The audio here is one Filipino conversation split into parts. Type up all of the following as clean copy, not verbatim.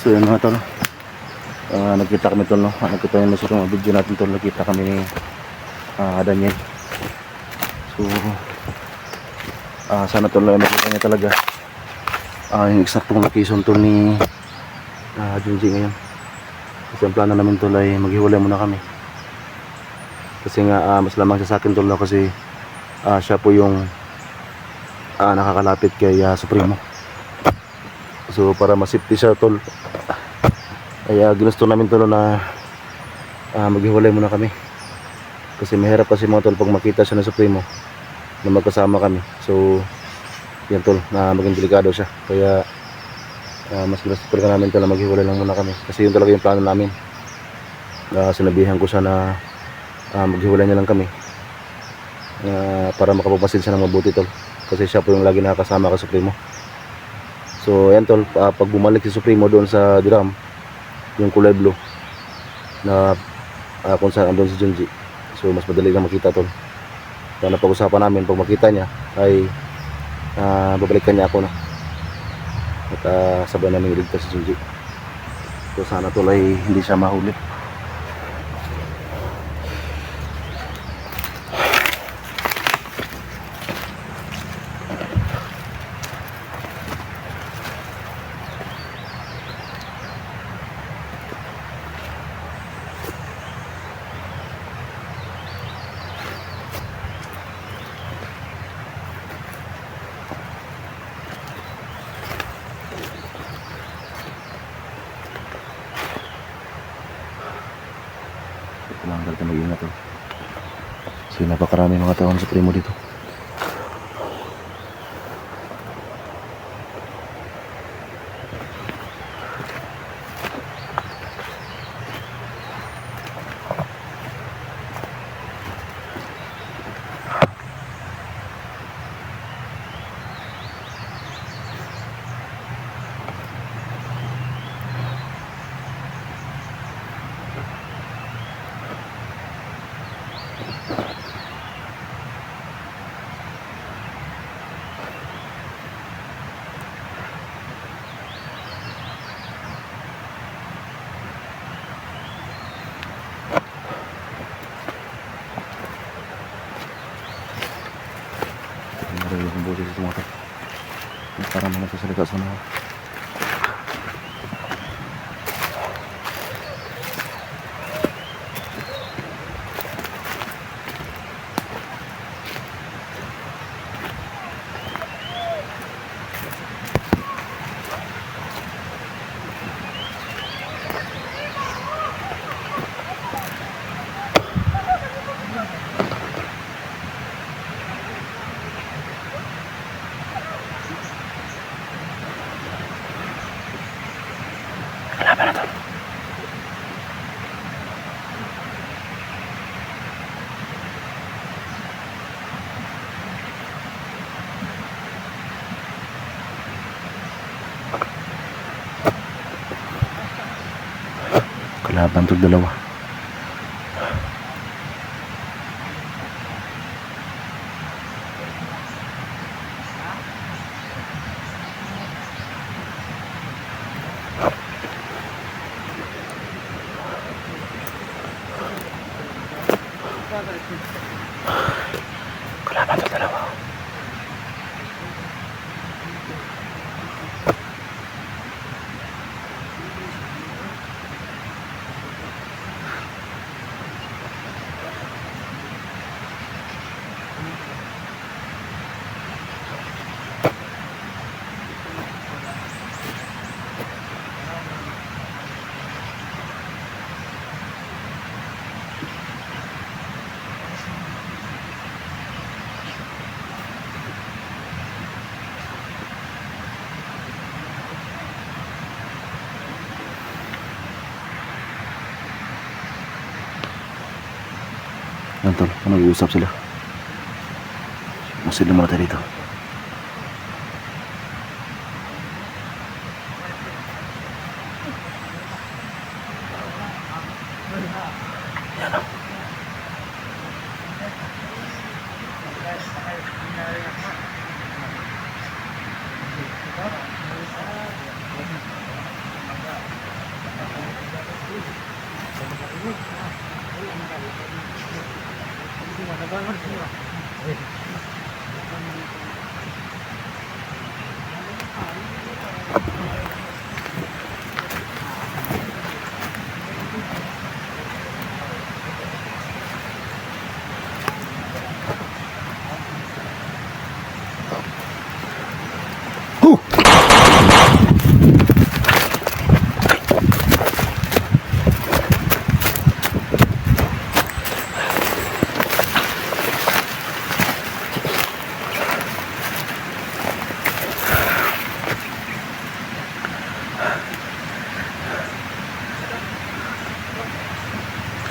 So yun mga tol, nagkita kami tol, no? Nagkita nyo sa mga video natin tol, nagkita kami ni Daniel. So sana tol makita niya talaga yung eksaktong location tol ni Junji ngayon. Kasi ang plano namin tol ay maghiwalay muna kami. Kasi nga mas lamang siya sa akin tol, no? Kasi siya po yung nakakalapit kay Supremo. So para masipti siya tol, ay ginusto namin tol na maghiwalay muna kami. Kasi mahirap kasi mga tol pag makita siya ng Supremo na magkasama kami. So yan tol, na maging delikado siya. Kaya mas ginusto talaga namin tol na maghiwalay lang muna kami. Kasi yun talaga yung plano namin. Sinabihan ko siya na maghiwalay na lang kami para makapapasin siya ng mabuti tol. Kasi siya po yung lagi nakakasama ka Supremo. So yan tol, pag bumalik si Supremo doon sa Diram, yung kulay blue na kung saan andun si Junji, so mas madali na makita tol. So napag-usapan namin pag makita niya ay babalikan niya ako na at sabay namin iligtas si Junji. So sana tol ay hindi siya mahuli. Kailangan talaga mag-ingat tol. Kasi napakarami mga tao ng Supremo dito. Marami yung boses ito mga tol. Parang mga nagsasalita sa mga. Kalaban na tol. Kalaban tol dalawa. Kalaban tol dalawa. Yan tol, nag-uusap sila. Masin naman natin dito. Yan o.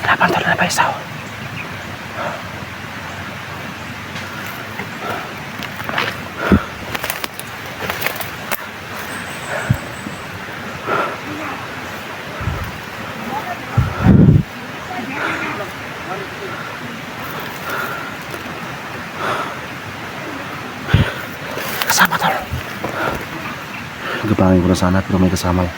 Laban talo na ba isaw? Kasama talo. Gapangin ko na sana pero may kasama eh.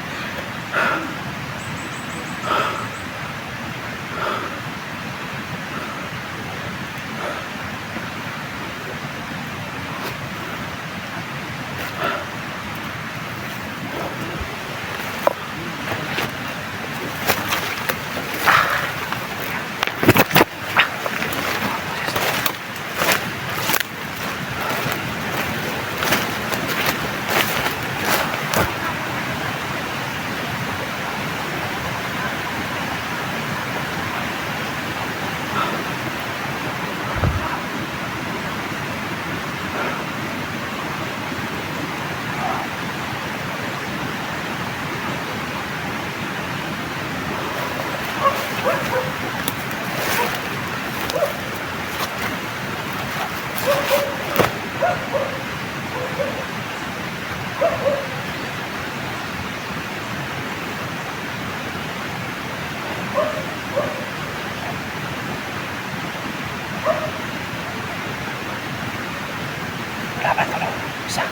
Laban talo. Isa.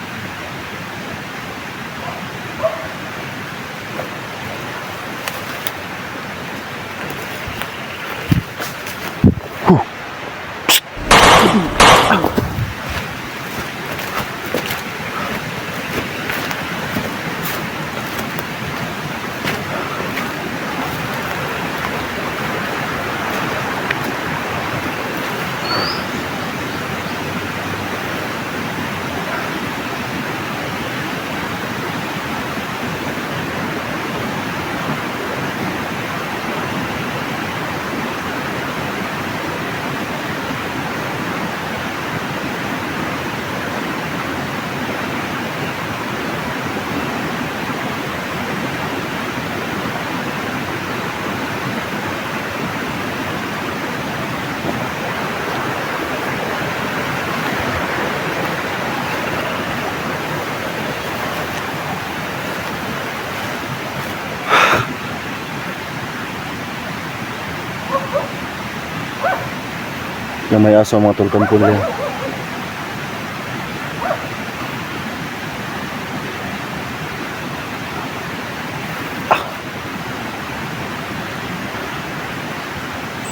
Na may aso ang mga tol-kampon nila.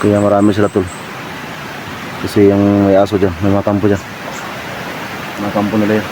Kaya marami sila tol. Kasi yung may aso dyan, may mga kampo dyan. Mga kampo nila yan.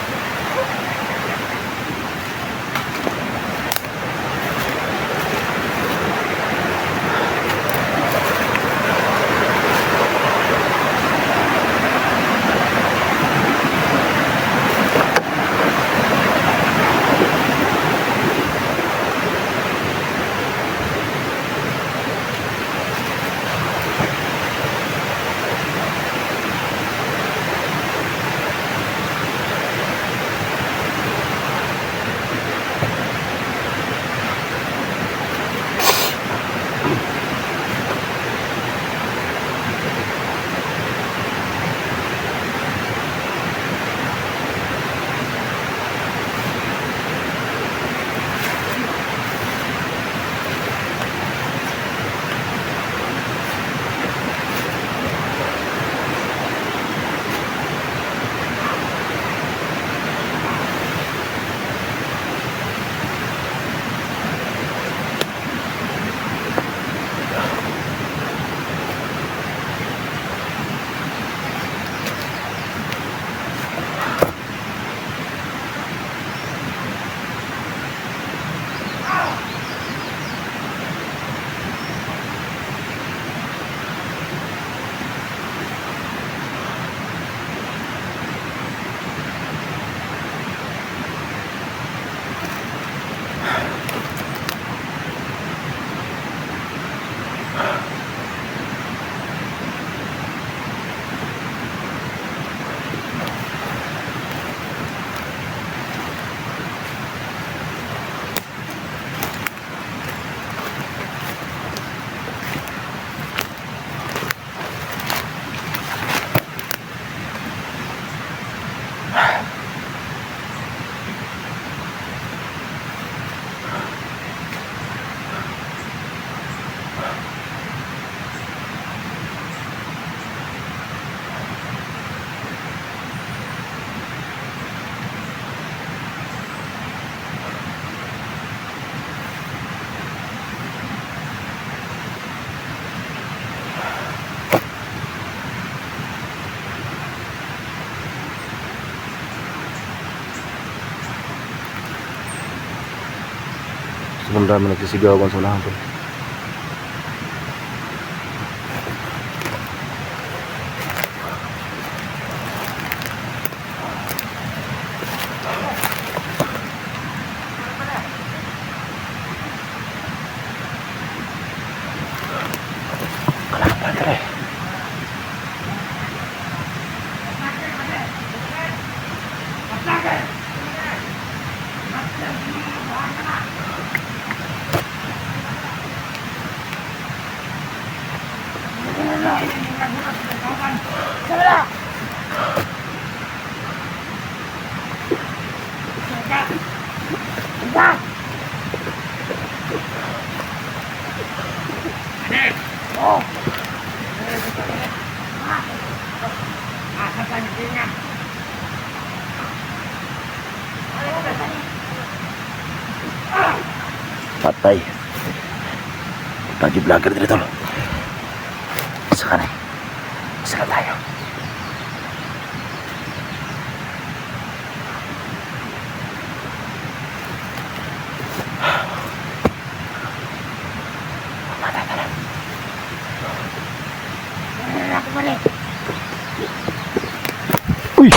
Sobrang dami nagsisigawan sa unahan tol. Kalaban tol. Patay. Lagi vlogger dito tol. Saka na. Saka tayo. Uy!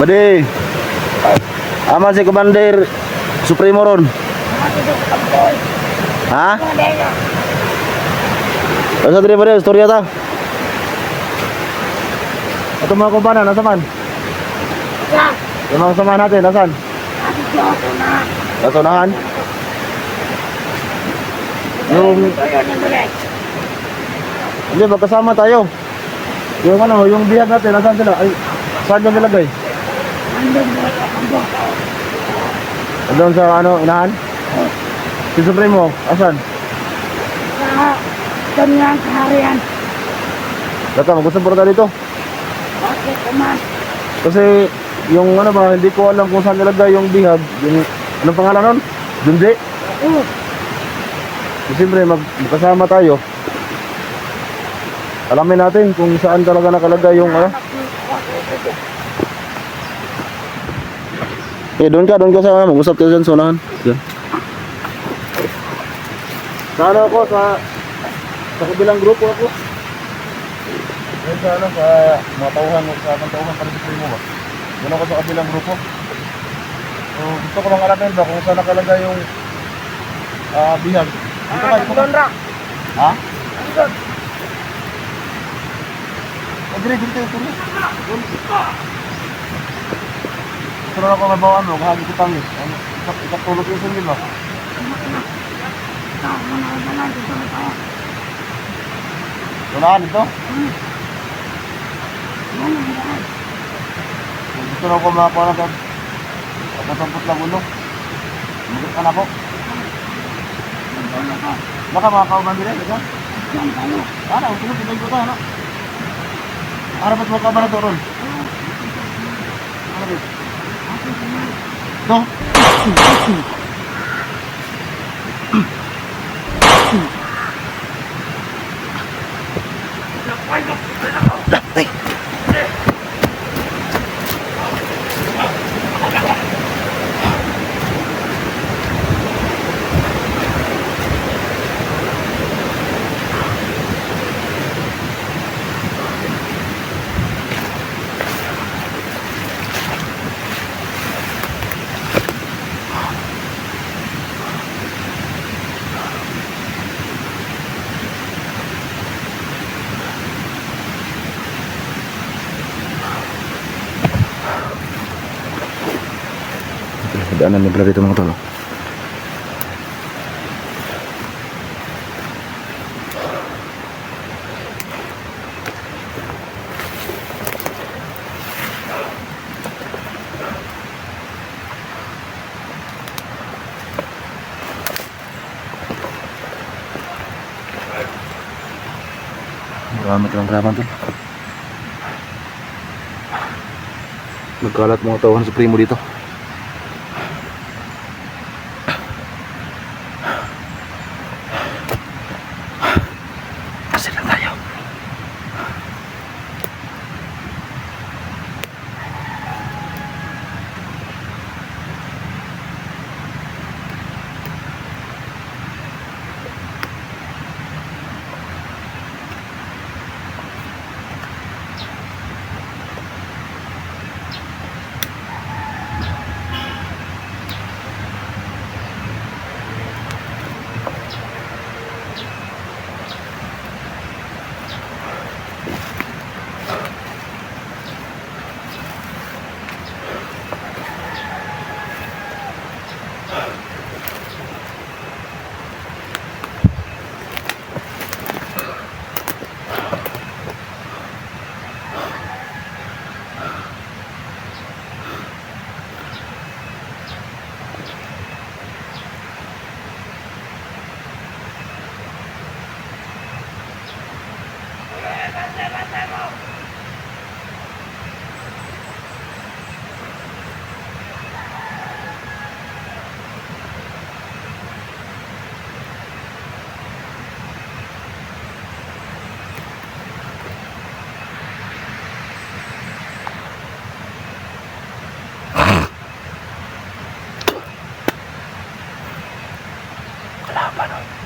Bade. Aman si Commander Supremo ron. Ha? Asa diri bade istorya ta? Ato mga kumpana nasa man? Yung mga samahan natin nasan? Nasa unahan? Yung hindi magkasama tayo. Yung ano, yung bihag natin nasan sila? Ay, saan yung nilagay? Doon sa ano, unahan? Si Supremo, asan? Sa kanyang kaharian. Data, mag-usap po tayo dito. Bakit naman? Kasi yung ano ba, hindi ko alam kung saan nilagay yung bihag. Yung, anong pangalan nun? Junji? Oo. Siyempre, magkasama tayo. Alamin natin kung saan talaga nakalagay yung ano. Doon ka sa mag-usap tayo dyan sa unahan. Diyan. Sa ano ako, sa kabilang grupo ako. Diyan sa ano, sa mga tauhan, sa tauhan para sa mo ba? Doon ako sa kabilang grupo. So, gusto ko lang alamin ba kung saan nakalagay yung bihag. Dito ka, dito ka. Ha? Andun. Dito. Gusto na ako mabawaan mo, kahagi ko tangi. Ikatulog yung sundin ba? Tunaan ito. Yan ang yan. Gusto na ko makakuha na ito. Pagkatampot lang ulo. Magit ka na po. Nandun ako. Baka makakauman din ito. Yan tayo. Ano, sunod ito ko tayo, no? Ano ba't makakauman na ito, Ron? Ano ba? Ako naman. Ito? Tay. Daanan ni pala dito mga tol. Marami ka ng graban tol. Nagkalat mga tawahan sa primo dito. Kasi lang tayo. Kalaban, oh.